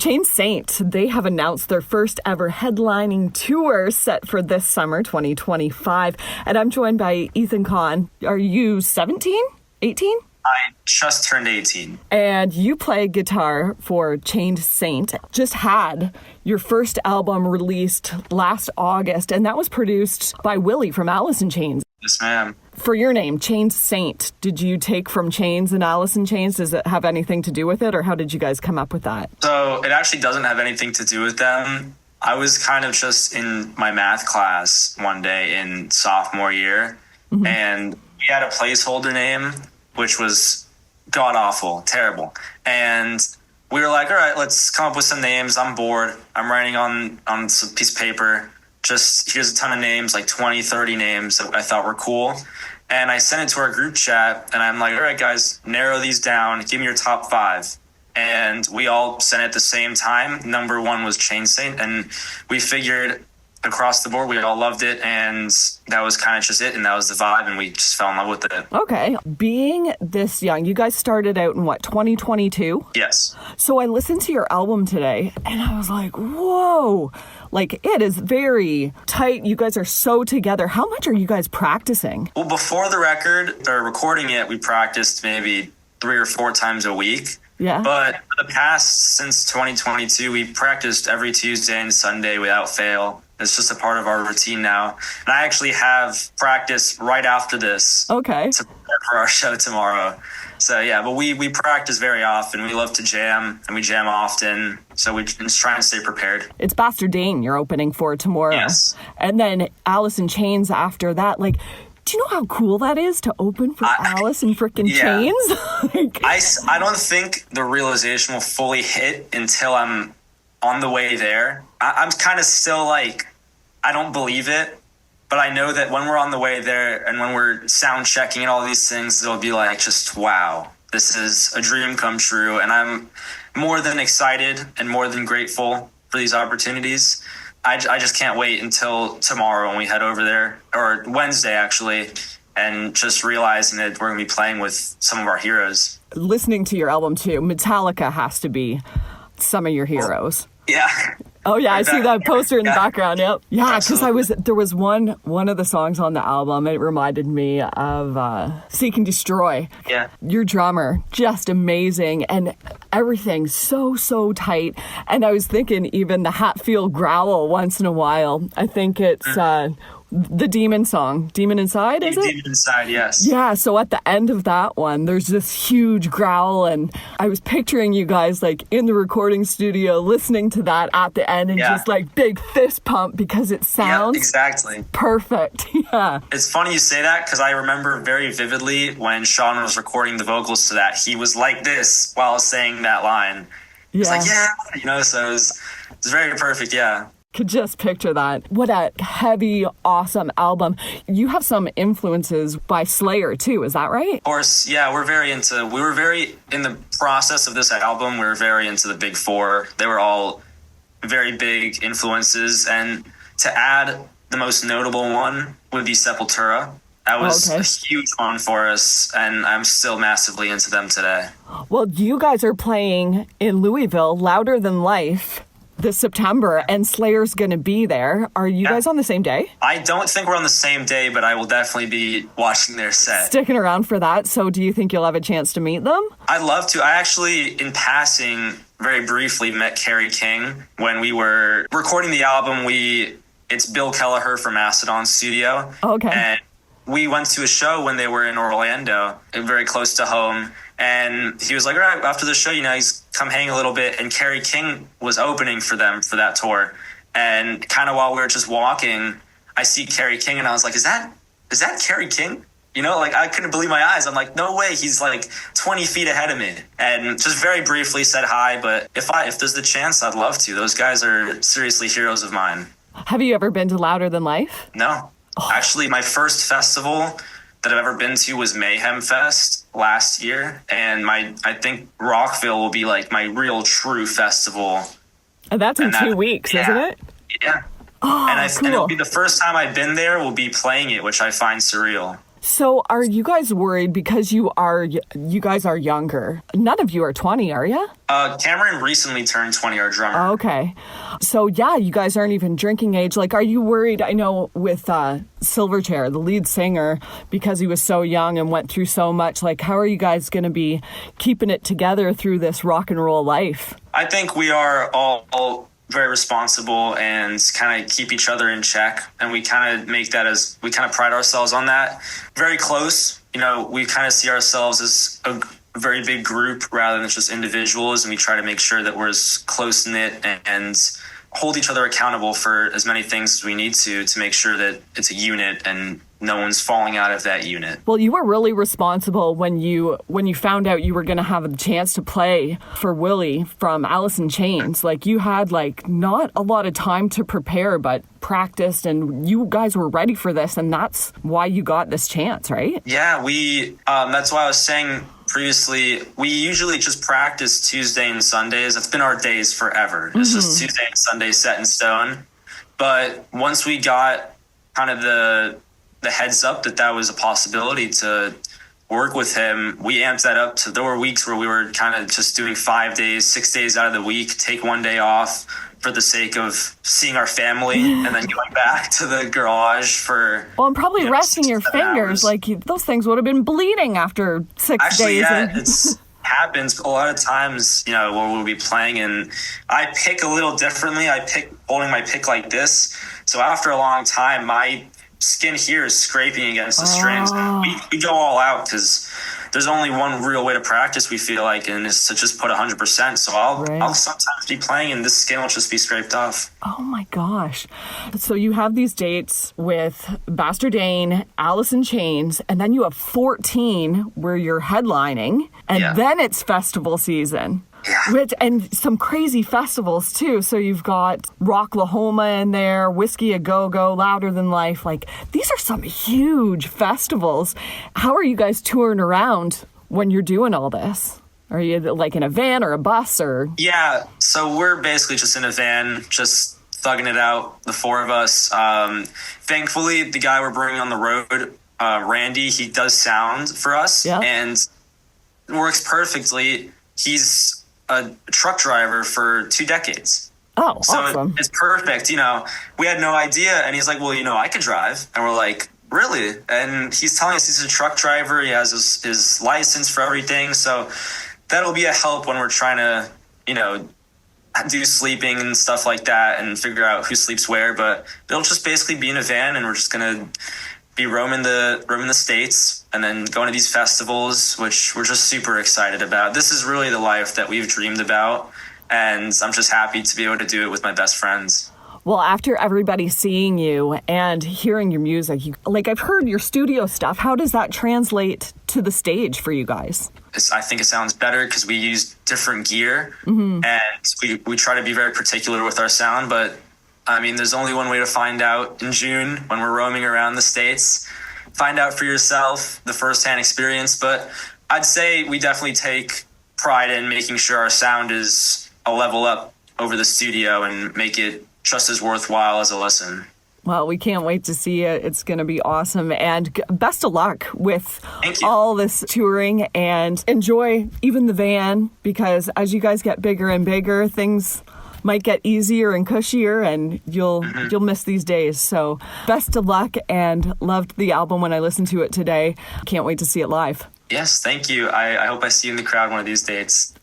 Chain Saint, they have announced their first ever headlining tour set for this summer, 2025. And I'm joined by Ethan Kahn. Are you 17? 18? I just turned 18. And you play guitar for Chained Saint. Just had your first album released last August, and that was produced by Willie from Alice in Chains. Yes, ma'am. For your name, Chained Saint, did you take from Chains and Alice in Chains? Does it have anything to do with it, or how did you guys come up with that? So it actually doesn't have anything to do with them. I was kind of just in my math class one day in sophomore year, and we had a placeholder name, which was god-awful, terrible. And we were like, all right, let's come up with some names. I'm bored. I'm writing on some piece of paper. Just here's a ton of names, like 20, 30 names that I thought were cool. And I sent it to our group chat, and I'm like, all right, guys, narrow these down. Give me your top 5. And we all sent it at the same time. Number 1 was Chain Saint, and we figured across the board, we all loved it, and that was kind of just it, and that was the vibe, and we just fell in love with it. Okay. Being this young, you guys started out in what, 2022? Yes. So I listened to your album today, and I was like, whoa, like it is very tight. You guys are so together. How much are you guys practicing? Well, before the record, or recording it, we practiced maybe 3 or 4 times a week. Yeah. But for the past, since 2022, we practiced every Tuesday and Sunday without fail. It's just a part of our routine now. And I actually have practice right after this. Okay. To prepare for our show tomorrow. So yeah, but we practice very often. We love to jam, and we jam often. So we just try and stay prepared. It's Bastard Dane you're opening for tomorrow. Yes. And then Alice in Chains after that. Like, do you know how cool that is to open for Alice in frickin' Chains? Like, I don't think the realization will fully hit until I'm on the way there. I'm kind of still like, I don't believe it, but I know that when we're on the way there and when we're sound checking and all these things, it'll be like, just wow, this is a dream come true. And I'm more than excited and more than grateful for these opportunities. I just can't wait until tomorrow when we head over there, or Wednesday actually, and just realizing that we're going to be playing with some of our heroes. Listening to your album too, Metallica has to be some of your heroes. Yeah. Oh yeah, I see that poster in the background. Yep. Yeah, because there was one of the songs on the album. It reminded me of Seek and Destroy. Yeah. Your drummer, just amazing, and everything so tight. And I was thinking even the Hatfield growl once in a while. I think it's the Demon song, Demon Inside, is it? Demon Inside, yes. Yeah, so at the end of that one, there's this huge growl, and I was picturing you guys like in the recording studio listening to that at the end and just like big fist pump because it sounds exactly perfect. Yeah. It's funny you say that because I remember very vividly when Sean was recording the vocals to that, he was like this while saying that line. He was like, so it was very perfect, yeah. Could just picture that. What a heavy, awesome album. You have some influences by Slayer too, is that right? Of course, yeah, we were very in the process of this album, we were very into the big 4. They were all very big influences, and to add the most notable one would be Sepultura. That was a huge one for us, and I'm still massively into them today. Well, you guys are playing in Louisville, Louder Than Life, this September, and Slayer's going to be there. Are you guys on the same day? I don't think we're on the same day, but I will definitely be watching their set. Sticking around for that. So do you think you'll have a chance to meet them? I'd love to. I actually, in passing, very briefly met Kerry King when we were recording the album. It's Bill Kelleher from Mastodon Studio. Okay. And we went to a show when they were in Orlando, very close to home. And he was like, all right, after the show, he's come hang a little bit. And Kerry King was opening for them for that tour. And kind of while we were just walking, I see Kerry King, and I was like, is that Kerry King? I couldn't believe my eyes. I'm like, no way. He's like 20 feet ahead of me. And just very briefly said hi. But if there's the chance, I'd love to. Those guys are seriously heroes of mine. Have you ever been to Louder Than Life? No. Actually, my first festival that I've ever been to was Mayhem Fest last year, and I think Rockville will be like my real true festival. And that's in 2 weeks, isn't it? Yeah. Oh, and cool. And it'll be the first time I've been there, we'll be playing it, which I find surreal. So are you guys worried because you guys are younger? None of you are 20, are you? Cameron recently turned 20, our drummer. Oh, okay. So yeah, you guys aren't even drinking age. Like, are you worried? I know with Silverchair, the lead singer, because he was so young and went through so much, like, how are you guys going to be keeping it together through this rock and roll life? I think we are all very responsible and kind of keep each other in check. And we kind of make that as, we kind of pride ourselves on that. Very close. You know, we kind of see ourselves as a very big group rather than just individuals. And we try to make sure that we're as close-knit and hold each other accountable for as many things as we need to make sure that it's a unit and no one's falling out of that unit. Well, you were really responsible when you found out you were going to have a chance to play for Willie from Alice in Chains. Like, you had like not a lot of time to prepare, but practiced, and you guys were ready for this, and that's why you got this chance, right? Yeah, we that's why I was saying previously, we usually just practice Tuesday and Sundays. It's been our days forever. It's just Tuesday and Sunday set in stone. But once we got kind of the heads up that was a possibility to work with him, we amped that up to, there were weeks where we were kind of just doing 5 days, 6 days out of the week, take one day off for the sake of seeing our family and then going back to the garage for... Well, and probably resting your fingers. Hours. Like, those things would have been bleeding after 6 days. Yeah, it's happens a lot of times, you know, where we'll be playing and I pick a little differently. Holding my pick like this. So after a long time, my skin here is scraping against the strings. We go all out because there's only one real way to practice, we feel like, and it's to just put 100%. So I'll sometimes be playing and this skin will just be scraped off. Oh my gosh. So you have these dates with Bastardane, Alice in Chains, and then you have 14 where you're headlining, and then it's festival season. Yeah. And some crazy festivals too. So you've got Rocklahoma in there, Whiskey a Go-Go, Louder Than Life. Like, these are some huge festivals. How are you guys touring around when you're doing all this? Are you like in a van or a bus or? Yeah. So we're basically just in a van, just thugging it out, the four of us. Thankfully, the guy we're bringing on the road, Randy, he does sound for us and it works perfectly. He's a truck driver for 2 decades. Oh, so awesome. It's perfect. You know, we had no idea. And he's like, well, you know, I can drive. And we're like, really? And he's telling us he's a truck driver. He has his license for everything. So that'll be a help when we're trying to, you know, do sleeping and stuff like that and figure out who sleeps where. But it'll just basically be in a van and we're just going to be roaming the States and then going to these festivals, which we're just super excited about. This is really the life that we've dreamed about, and I'm just happy to be able to do it with my best friends. Well, after everybody seeing you and hearing your music, I've heard your studio stuff. How does that translate to the stage for you guys? I think it sounds better because we use different gear, and we try to be very particular with our sound, but I mean, there's only one way to find out in June when we're roaming around the States. Find out for yourself, the firsthand experience. But I'd say we definitely take pride in making sure our sound is a level up over the studio and make it just as worthwhile as a listen. Well, we can't wait to see it. It's going to be awesome. And best of luck with all this touring, and enjoy even the van, because as you guys get bigger and bigger, things might get easier and cushier, and you'll miss these days. So best of luck, and loved the album when I listened to it today. Can't wait to see it live. Yes, thank you. I hope I see you in the crowd one of these dates.